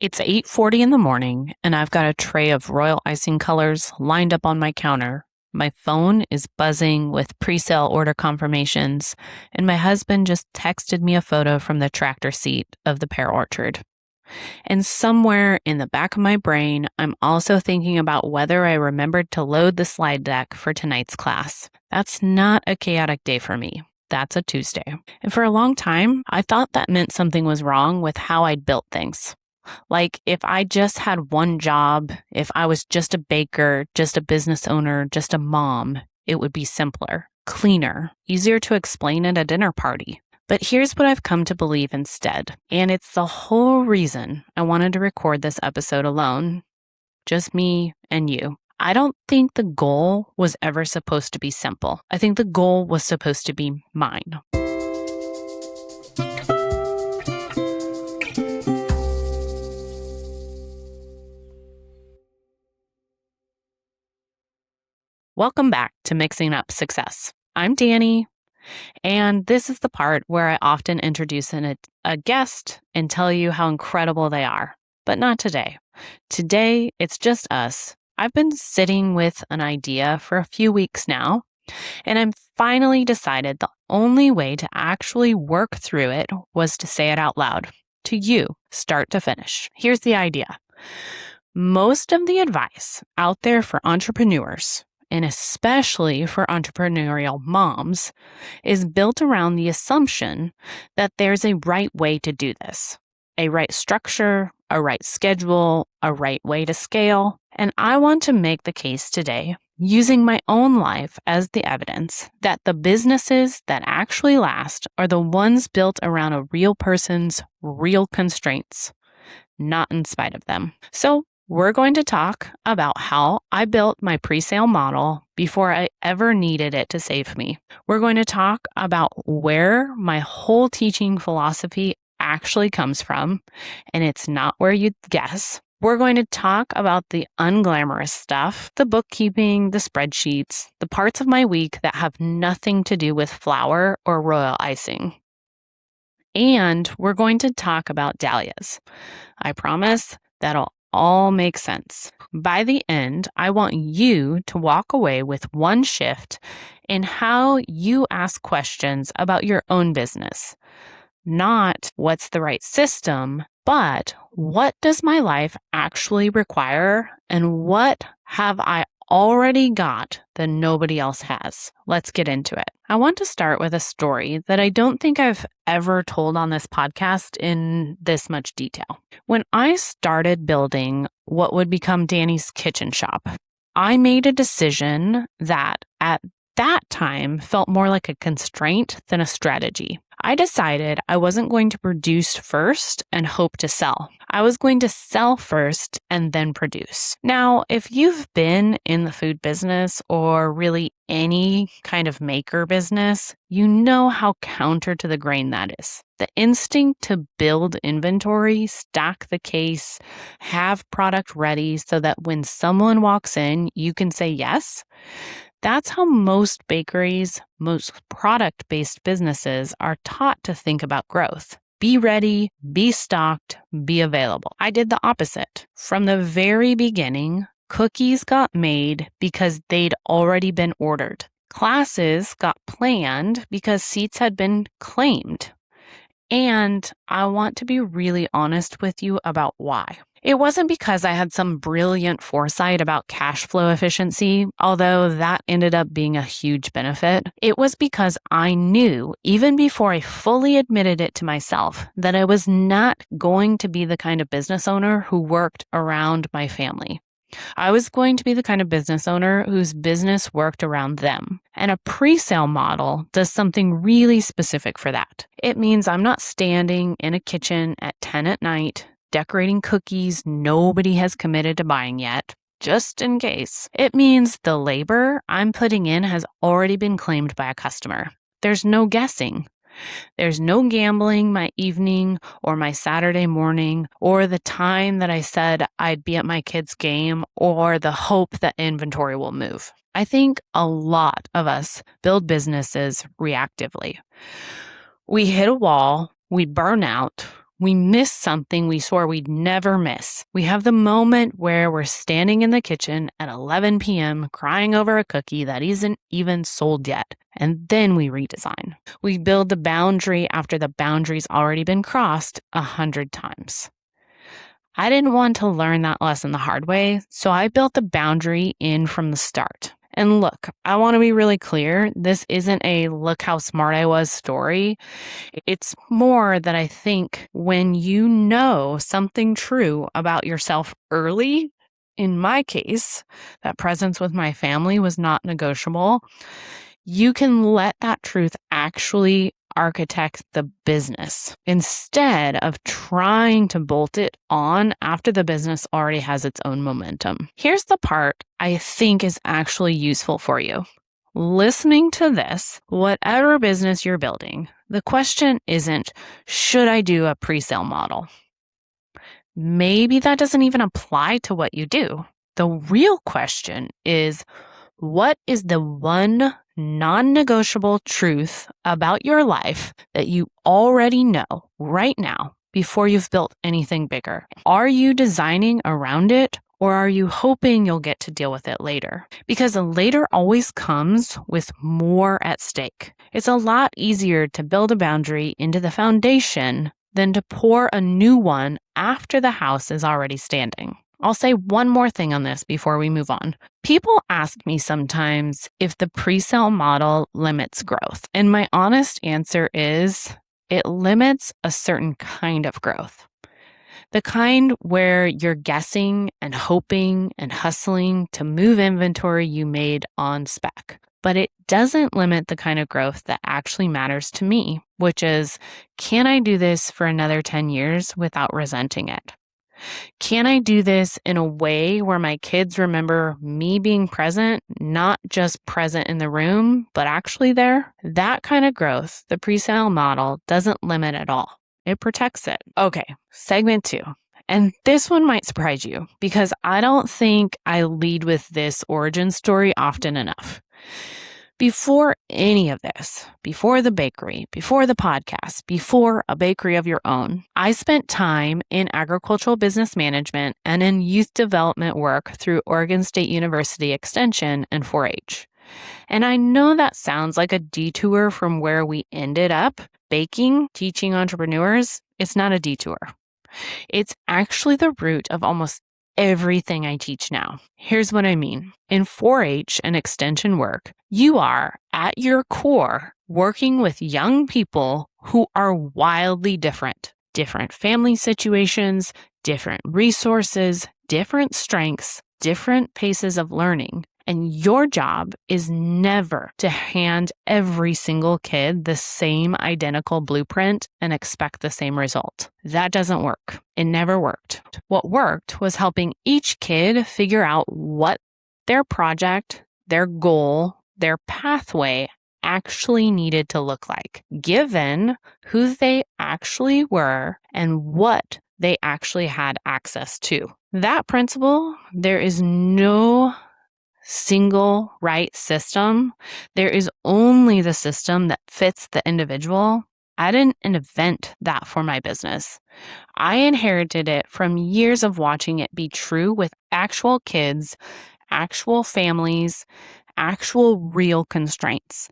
It's 8:40 in the morning, and I've got a tray of royal icing colors lined up on my counter. My phone is buzzing with pre-sale order confirmations, and my husband just texted me a photo from the tractor seat of the pear orchard. And somewhere in the back of my brain, I'm also thinking about whether I remembered to load the slide deck for tonight's class. That's not a chaotic day for me. That's a Tuesday. And for a long time, I thought that meant something was wrong with how I'd built things. Like if I just had one job, if I was just a baker, just a business owner, just a mom, it would be simpler, cleaner, easier to explain at a dinner party. But here's what I've come to believe instead, and it's the whole reason I wanted to record this episode alone, just me and you. I don't think the goal was ever supposed to be simple. I think the goal was supposed to be mine. Welcome back to Mixing Up Success. I'm Dani, and this is the part where I often introduce a guest and tell you how incredible they are, but not today. Today, it's just us. I've been sitting with an idea for a few weeks now, and I'm finally decided the only way to actually work through it was to say it out loud, to you, start to finish. Here's the idea. Most of the advice out there for entrepreneurs, and especially for entrepreneurial moms, is built around the assumption that there's a right way to do this, a right structure, a right schedule, a right way to scale. And I want to make the case today, using my own life as the evidence, that the businesses that actually last are the ones built around a real person's real constraints, not in spite of them. So we're going to talk about how I built my pre-sale model before I ever needed it to save me. We're going to talk about where my whole teaching philosophy actually comes from, and it's not where you'd guess. We're going to talk about the unglamorous stuff, the bookkeeping, the spreadsheets, the parts of my week that have nothing to do with flour or royal icing. And we're going to talk about Dahlias. I promise that'll all make sense. By the end, I want you to walk away with one shift in how you ask questions about your own business. Not what's the right system, but what does my life actually require and what have I already got that nobody else has? Let's get into it. I want to start with a story that I don't think I've ever told on this podcast in this much detail. When I started building what would become Dani's kitchen shop, I made a decision that at that time felt more like a constraint than a strategy. I decided I wasn't going to produce first and hope to sell. I was going to sell first and then produce. Now, if you've been in the food business or really any kind of maker business, you know how counter to the grain that is. The instinct to build inventory, stack the case, have product ready so that when someone walks in, you can say yes. That's how most bakeries, most product-based businesses are taught to think about growth. Be ready, be stocked, be available. I did the opposite. From the very beginning, cookies got made because they'd already been ordered. Classes got planned because seats had been claimed. And I want to be really honest with you about why. It wasn't because I had some brilliant foresight about cash flow efficiency, although that ended up being a huge benefit. It was because I knew, even before I fully admitted it to myself, that I was not going to be the kind of business owner who worked around my family. I was going to be the kind of business owner whose business worked around them. And a pre-sale model does something really specific for that. It means I'm not standing in a kitchen at 10 at night, decorating cookies nobody has committed to buying yet, just in case. It means the labor I'm putting in has already been claimed by a customer. There's no guessing. There's no gambling my evening or my Saturday morning or the time that I said I'd be at my kid's game or the hope that inventory will move. I think a lot of us build businesses reactively. We hit a wall, we burn out, We miss something we swore we'd never miss. We have the moment where we're standing in the kitchen at 11 p.m. crying over a cookie that isn't even sold yet. And then we redesign. We build the boundary after the boundary's already been crossed 100 times. I didn't want to learn that lesson the hard way, so I built the boundary in from the start. And look, I want to be really clear. This isn't a look how smart I was story. It's more that I think when you know something true about yourself early, in my case, that presence with my family was not negotiable, you can let that truth actually architect the business instead of trying to bolt it on after the business already has its own momentum. Here's the part I think is actually useful for you. Listening to this, whatever business you're building, the question isn't, should I do a pre-sale model? Maybe that doesn't even apply to what you do. The real question is, what is the one non-negotiable truth about your life that you already know right now before you've built anything bigger? Are you designing around it, or are you hoping you'll get to deal with it later? Because later always comes with more at stake. It's a lot easier to build a boundary into the foundation than to pour a new one after the house is already standing. I'll say one more thing on this before we move on. People ask me sometimes if the pre-sale model limits growth. And my honest answer is it limits a certain kind of growth. The kind where you're guessing and hoping and hustling to move inventory you made on spec. But it doesn't limit the kind of growth that actually matters to me, which is, can I do this for another 10 years without resenting it? Can I do this in a way where my kids remember me being present, not just present in the room, but actually there? That kind of growth, the pre-sale model doesn't limit at all. It protects it. Okay, segment 2. And this one might surprise you because I don't think I lead with this origin story often enough. Before any of this, before the bakery, before the podcast, before a bakery of your own, I spent time in agricultural business management and in youth development work through Oregon State University Extension and 4-H. And I know that sounds like a detour from where we ended up, baking, teaching entrepreneurs. It's not a detour. It's actually the root of almost everything I teach now. Here's what I mean. In 4-H and extension work, you are, at your core, working with young people who are wildly different. Different family situations, different resources, different strengths, different paces of learning. And your job is never to hand every single kid the same identical blueprint and expect the same result. That doesn't work. It never worked. What worked was helping each kid figure out what their project, their goal, their pathway actually needed to look like, given who they actually were and what they actually had access to. That principle, there is no single right system. There is only the system that fits the individual. I didn't invent that for my business. I inherited it from years of watching it be true with actual kids, actual families, actual real constraints.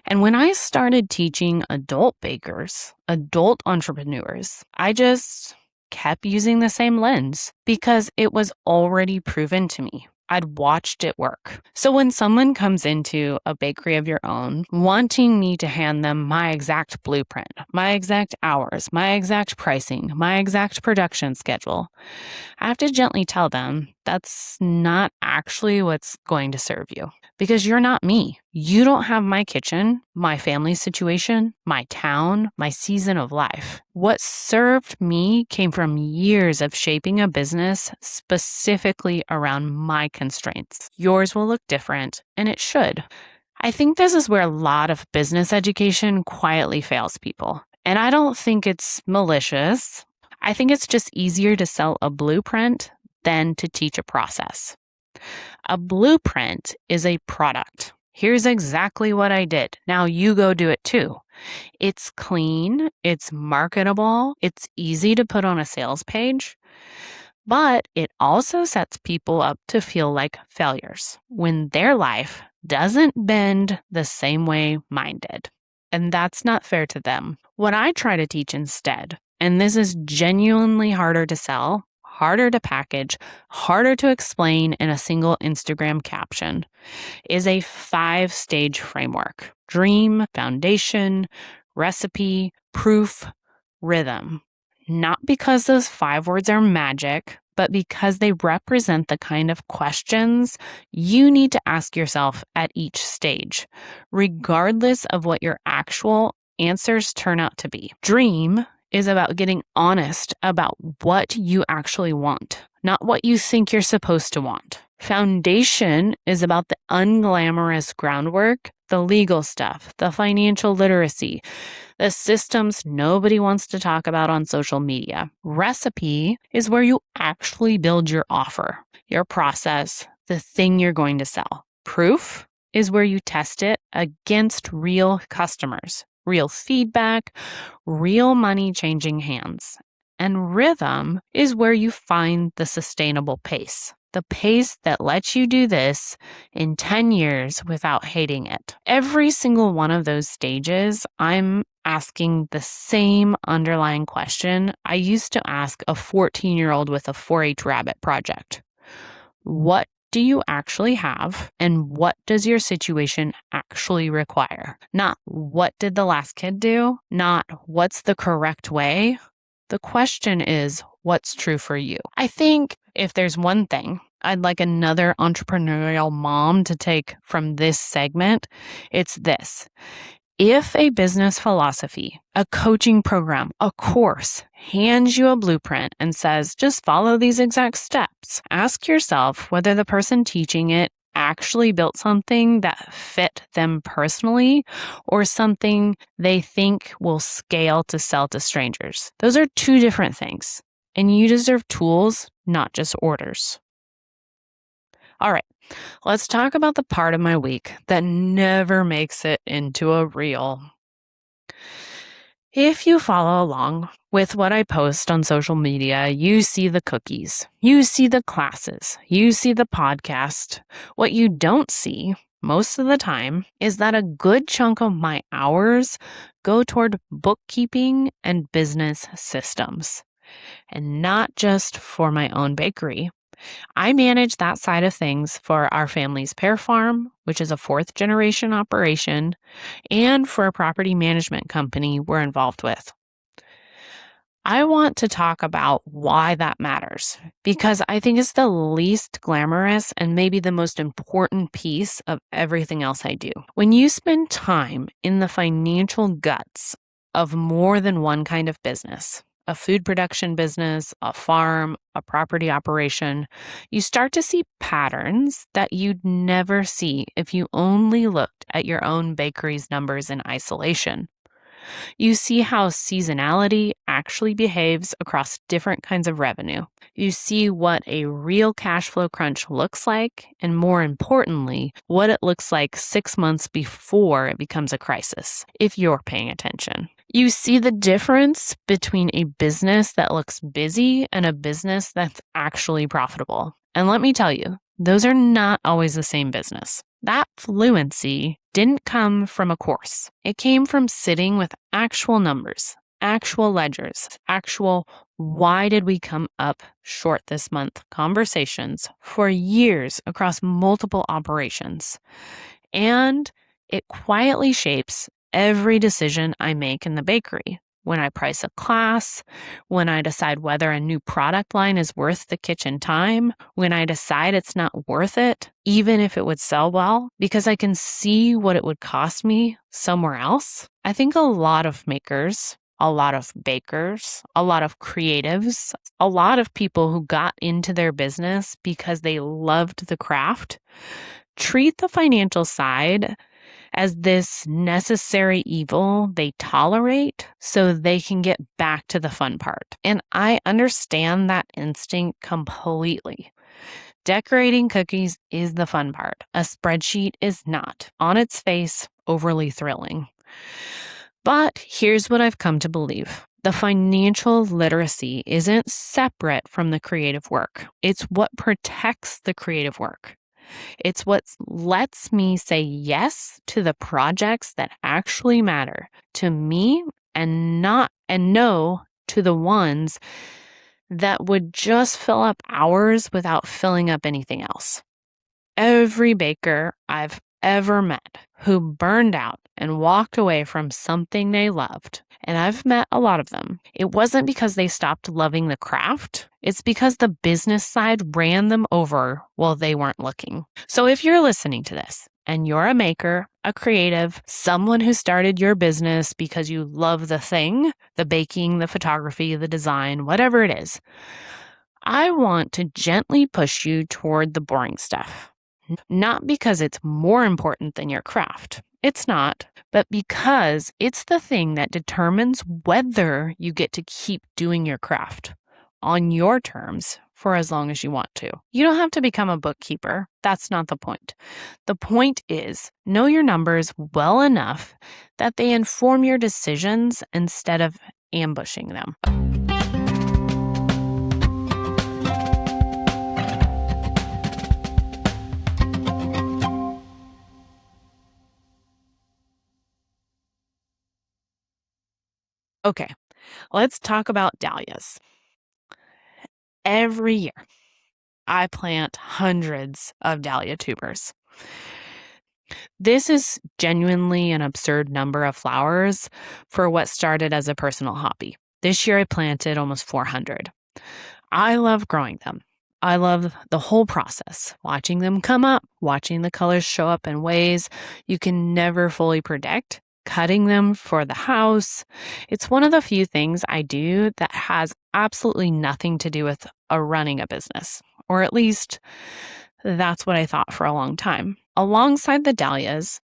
And when I started teaching adult bakers, adult entrepreneurs, I just kept using the same lens because it was already proven to me. I'd watched it work. So when someone comes into a bakery of your own, wanting me to hand them my exact blueprint, my exact hours, my exact pricing, my exact production schedule, I have to gently tell them that's not actually what's going to serve you because you're not me. You don't have my kitchen, my family situation, my town, my season of life. What served me came from years of shaping a business specifically around my constraints. Yours will look different, and it should. I think this is where a lot of business education quietly fails people. And I don't think it's malicious. I think it's just easier to sell a blueprint than to teach a process. A blueprint is a product. Here's exactly what I did. Now you go do it too. It's clean, it's marketable, it's easy to put on a sales page, but it also sets people up to feel like failures when their life doesn't bend the same way mine did. And that's not fair to them. What I try to teach instead, and this is genuinely harder to sell, harder to package, harder to explain in a single Instagram caption, is a 5-stage framework: dream, foundation, recipe, proof, rhythm. Not because those 5 words are magic, but because they represent the kind of questions you need to ask yourself at each stage, regardless of what your actual answers turn out to be. Dream is about getting honest about what you actually want, not what you think you're supposed to want. Foundation is about the unglamorous groundwork, the legal stuff, the financial literacy, the systems nobody wants to talk about on social media. Recipe is where you actually build your offer, your process, the thing you're going to sell. Proof is where you test it against real customers, real feedback, real money changing hands. And rhythm is where you find the sustainable pace. The pace that lets you do this in 10 years without hating it. Every single one of those stages, I'm asking the same underlying question I used to ask a 14-year-old with a 4-H rabbit project. What do you actually have, and what does your situation actually require? Not what did the last kid do? Not what's the correct way? The question is, what's true for you? I think if there's one thing I'd like another entrepreneurial mom to take from this segment, it's this. If a business philosophy, a coaching program, a course hands you a blueprint and says, just follow these exact steps, ask yourself whether the person teaching it actually built something that fit them personally or something they think will scale to sell to strangers. Those are 2 different things, and you deserve tools, not just orders. All right, let's talk about the part of my week that never makes it into a reel. If you follow along with what I post on social media, you see the cookies, you see the classes, you see the podcast. What you don't see most of the time is that a good chunk of my hours go toward bookkeeping and business systems, and not just for my own bakery. I manage that side of things for our family's pear farm, which is a 4th-generation operation, and for a property management company we're involved with. I want to talk about why that matters, because I think it's the least glamorous and maybe the most important piece of everything else I do. When you spend time in the financial guts of more than one kind of business, a food production business, a farm, a property operation, you start to see patterns that you'd never see if you only looked at your own bakery's numbers in isolation. You see how seasonality actually behaves across different kinds of revenue. You see what a real cash flow crunch looks like, and more importantly, what it looks like 6 months before it becomes a crisis, if you're paying attention. You see the difference between a business that looks busy and a business that's actually profitable. And let me tell you, those are not always the same business. That fluency didn't come from a course. It came from sitting with actual numbers, actual ledgers, actual why did we come up short this month conversations for years across multiple operations. And it quietly shapes every decision I make in the bakery. When I price a class, when I decide whether a new product line is worth the kitchen time, when I decide it's not worth it, even if it would sell well, because I can see what it would cost me somewhere else. I think a lot of makers, a lot of bakers, a lot of creatives, a lot of people who got into their business because they loved the craft, treat the financial side as this necessary evil they tolerate so they can get back to the fun part. And I understand that instinct completely. Decorating cookies is the fun part. A spreadsheet is not, on its face, overly thrilling. But here's what I've come to believe. The financial literacy isn't separate from the creative work. It's what protects the creative work. It's what lets me say yes to the projects that actually matter to me and no to the ones that would just fill up hours without filling up anything else. Every baker I've ever met who burned out and walked away from something they loved, and I've met a lot of them, it wasn't because they stopped loving the craft. It's because the business side ran them over while they weren't looking. So if you're listening to this and you're a maker, a creative, someone who started your business because you love the thing, the baking, the photography, the design, whatever it is, I want to gently push you toward the boring stuff. Not because it's more important than your craft. It's not, but because it's the thing that determines whether you get to keep doing your craft on your terms for as long as you want to. You don't have to become a bookkeeper. That's not the point. The point is, know your numbers well enough that they inform your decisions instead of ambushing them. Okay, let's talk about dahlias. Every year, I plant hundreds of dahlia tubers. This is genuinely an absurd number of flowers for what started as a personal hobby. This year, I planted almost 400. I love growing them. I love the whole process, watching them come up, watching the colors show up in ways you can never fully predict, cutting them for the house. It's one of the few things I do that has absolutely nothing to do with running a business, or at least that's what I thought for a long time. Alongside the dahlias,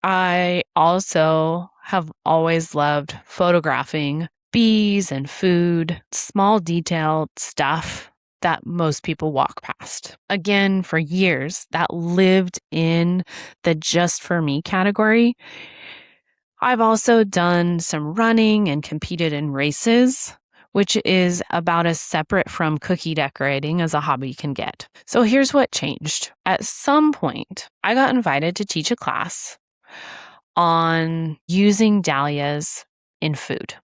I also have always loved photographing bees and food, small detailed stuff that most people walk past. Again, for years, that lived in the just for me category. I've also done some running and competed in races, which is about as separate from cookie decorating as a hobby can get. So here's what changed. At some point, I got invited to teach a class on using dahlias in food.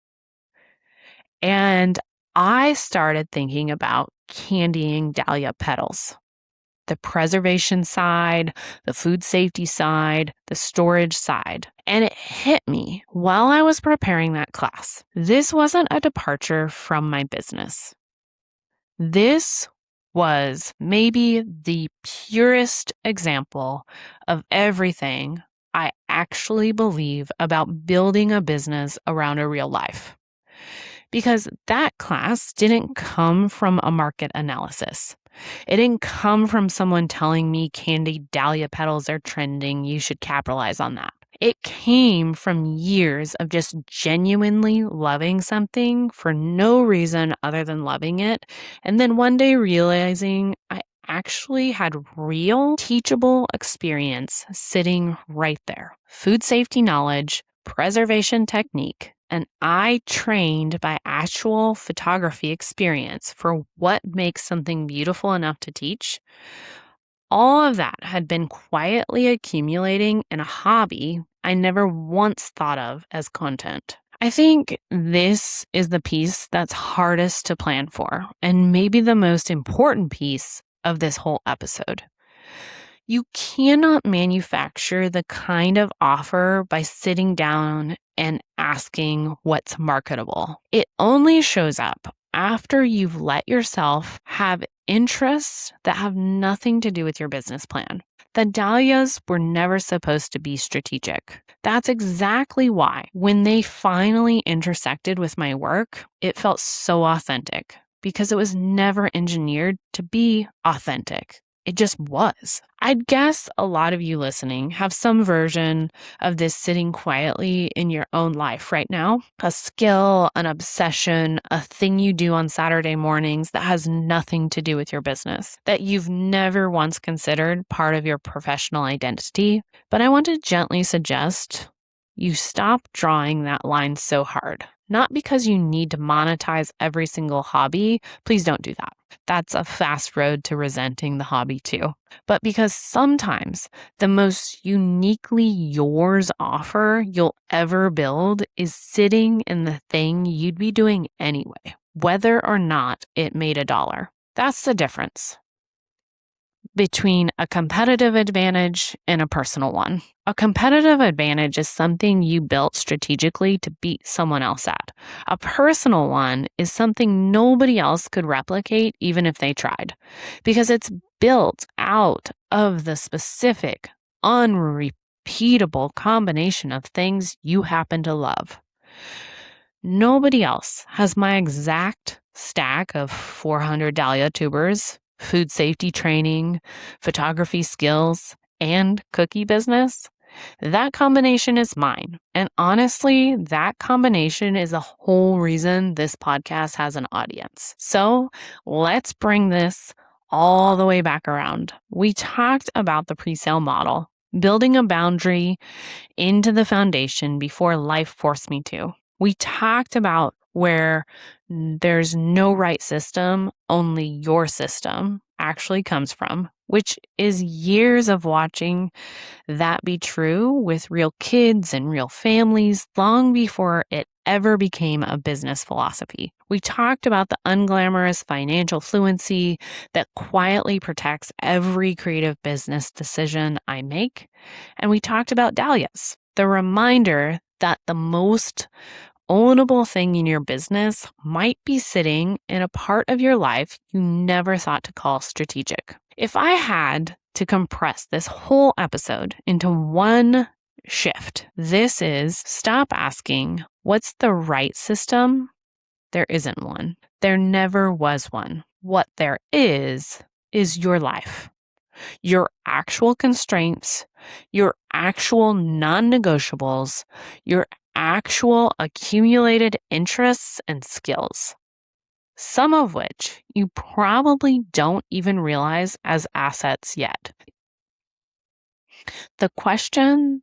And I started thinking about candying dahlia petals. The preservation side, the food safety side, the storage side. And it hit me while I was preparing that class. This wasn't a departure from my business. This was maybe the purest example of everything I actually believe about building a business around a real life. Because that class didn't come from a market analysis. It didn't come from someone telling me candied dahlia petals are trending, you should capitalize on that. It came from years of just genuinely loving something for no reason other than loving it, and then one day realizing I actually had real teachable experience sitting right there. Food safety knowledge, preservation technique, and I trained by actual photography experience for what makes something beautiful enough to teach. All of that had been quietly accumulating in a hobby I never once thought of as content. I think this is the piece that's hardest to plan for, and maybe the most important piece of this whole episode. You cannot manufacture the kind of offer by sitting down and asking what's marketable. It only shows up after you've let yourself have interests that have nothing to do with your business plan. The dahlias were never supposed to be strategic. That's exactly why, when they finally intersected with my work, it felt so authentic because it was never engineered to be authentic. It just was. I'd guess a lot of you listening have some version of this sitting quietly in your own life right now. A skill, an obsession, a thing you do on Saturday mornings that has nothing to do with your business, that you've never once considered part of your professional identity. But I want to gently suggest you stop drawing that line so hard. Not because you need to monetize every single hobby. Please don't do that. That's a fast road to resenting the hobby too. But because sometimes the most uniquely yours offer you'll ever build is sitting in the thing you'd be doing anyway, whether or not it made $1. That's the difference between a competitive advantage and a personal one. A competitive advantage is something you built strategically to beat someone else at. A personal one is something nobody else could replicate even if they tried, because it's built out of the specific, unrepeatable combination of things you happen to love. Nobody else has my exact stack of 400 Dahlia tubers, food safety training, photography skills, and cookie business. That combination is mine. And honestly, that combination is the whole reason this podcast has an audience. So let's bring this all the way back around. We talked about the pre-sale model, building a boundary into the foundation before life forced me to. We talked about where there's no right system, only your system actually comes from, which is years of watching that be true with real kids and real families long before it ever became a business philosophy. We talked about the unglamorous financial fluency that quietly protects every creative business decision I make. And we talked about Dahlias, the reminder that the most ownable thing in your business might be sitting in a part of your life you never thought to call strategic. If I had to compress this whole episode into one shift, this is stop asking, what's the right system? There isn't one. There never was one. What there is your life. Your actual constraints, your actual non-negotiables, your actual accumulated interests and skills, some of which you probably don't even realize as assets yet. The question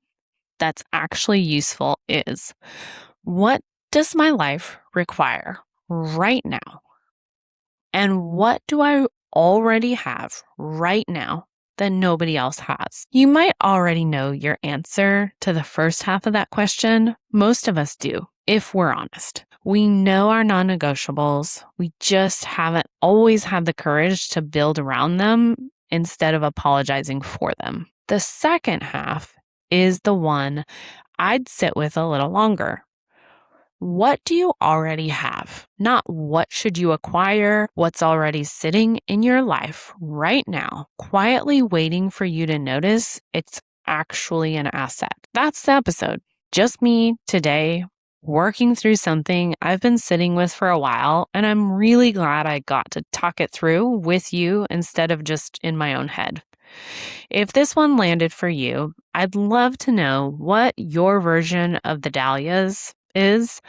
that's actually useful is, what does my life require right now? And what do I already have right now that nobody else has? You might already know your answer to the first half of that question. Most of us do, if we're honest. We know our non-negotiables. We just haven't always had the courage to build around them instead of apologizing for them. The second half is the one I'd sit with a little longer. What do you already have? Not what should you acquire, what's already sitting in your life right now, quietly waiting for you to notice it's actually an asset. That's the episode. Just me today, working through something I've been sitting with for a while, and I'm really glad I got to talk it through with you instead of just in my own head. If this one landed for you, I'd love to know what your version of the Dahlias is.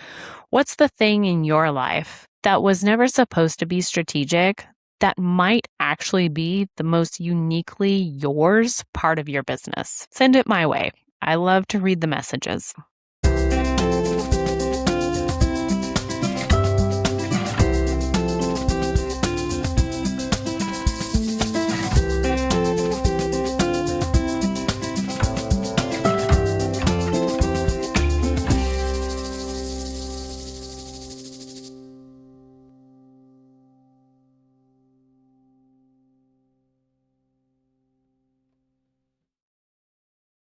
What's the thing in your life that was never supposed to be strategic that might actually be the most uniquely yours part of your business? Send it my way. I love to read the messages.